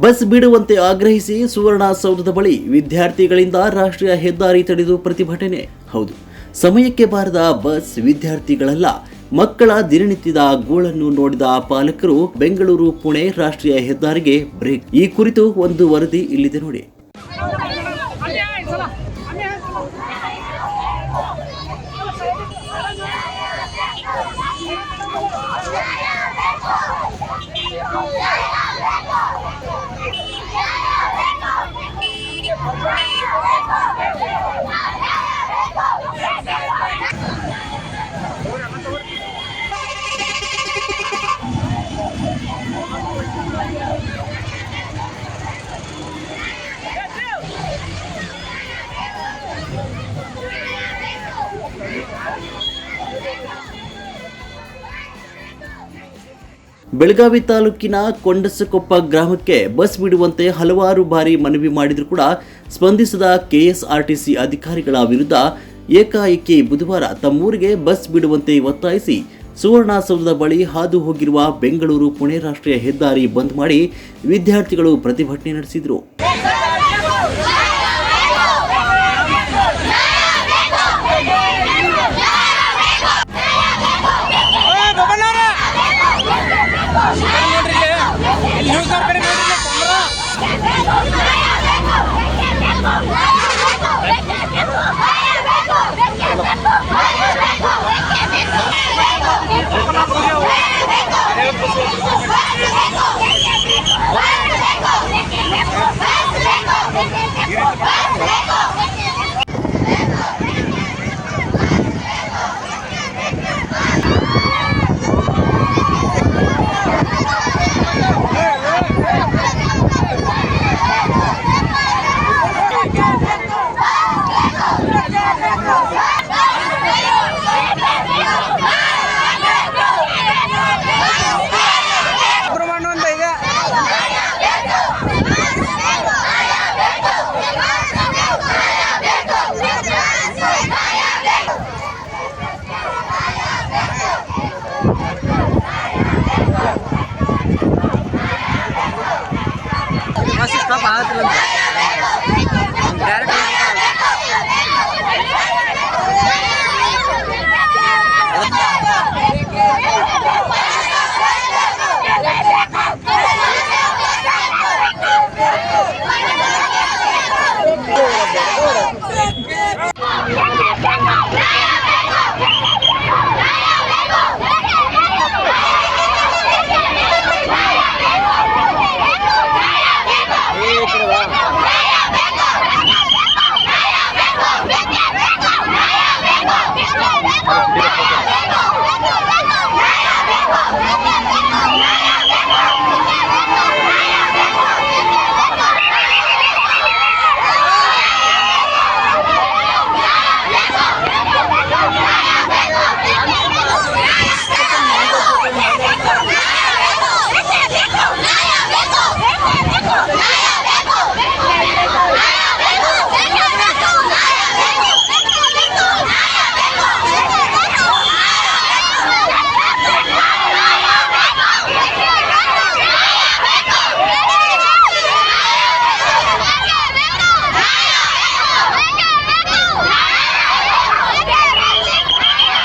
Bus ಬಿಡುವಂತೆ ಆಗ್ರಹಿಸಿ ಸುವರ್ಣಸೌಧದ ಬಳಿ ವಿದ್ಯಾರ್ಥಿಗಳಿಂದ ರಾಷ್ಟ್ರೀಯ ಹೆದ್ದಾರಿ ತಡೆದು ಪ್ರತಿಭಟನೆ. ಹೌದು, ಸಮಯಕ್ಕೆ ಬಾರದ ಬಸ್ ವಿದ್ಯಾರ್ಥಿಗಳಲ್ಲ, ಮಕ್ಕಳ ದಿನನಿತ್ಯದ ಗೋಳನ್ನು ನೋಡಿದ ಪಾಲಕರು ಬೆಂಗಳೂರು ಪುಣೆ ರಾಷ್ಟ್ರೀಯ ಹೆದ್ದಾರಿಗೆ ಬ್ರೇಕ್. ಈ ಕುರಿತು ಒಂದು ವರದಿ ಇಲ್ಲಿದೆ ನೋಡಿ. ಬೆಳಗಾವಿ ತಾಲೂಕಿನ ಕೊಂಡಸಕೊಪ್ಪ ಗ್ರಾಮಕ್ಕೆ ಬಸ್ ಬಿಡುವಂತೆ ಹಲವಾರು ಬಾರಿ ಮನವಿ ಮಾಡಿದರೂ ಕೂಡ ಸ್ಪಂದಿಸದ ಕೆಎಸ್ಆರ್ಟಿಸಿ ಅಧಿಕಾರಿಗಳ ವಿರುದ್ಧ ಏಕಾಏಕಿ ಬುಧವಾರ ತಮ್ಮೂರಿಗೆ ಬಸ್ ಬಿಡುವಂತೆ ಒತ್ತಾಯಿಸಿ ಸುವರ್ಣಸೌಧದ ಬಳಿ ಹಾದು ಹೋಗಿರುವ ಬೆಂಗಳೂರು ಪುಣೆ ರಾಷ್ಟ್ರೀಯ ಹೆದ್ದಾರಿ ಬಂದ್ ಮಾಡಿ ವಿದ್ಯಾರ್ಥಿಗಳು ಪ್ರತಿಭಟನೆ ನಡೆಸಿದರು.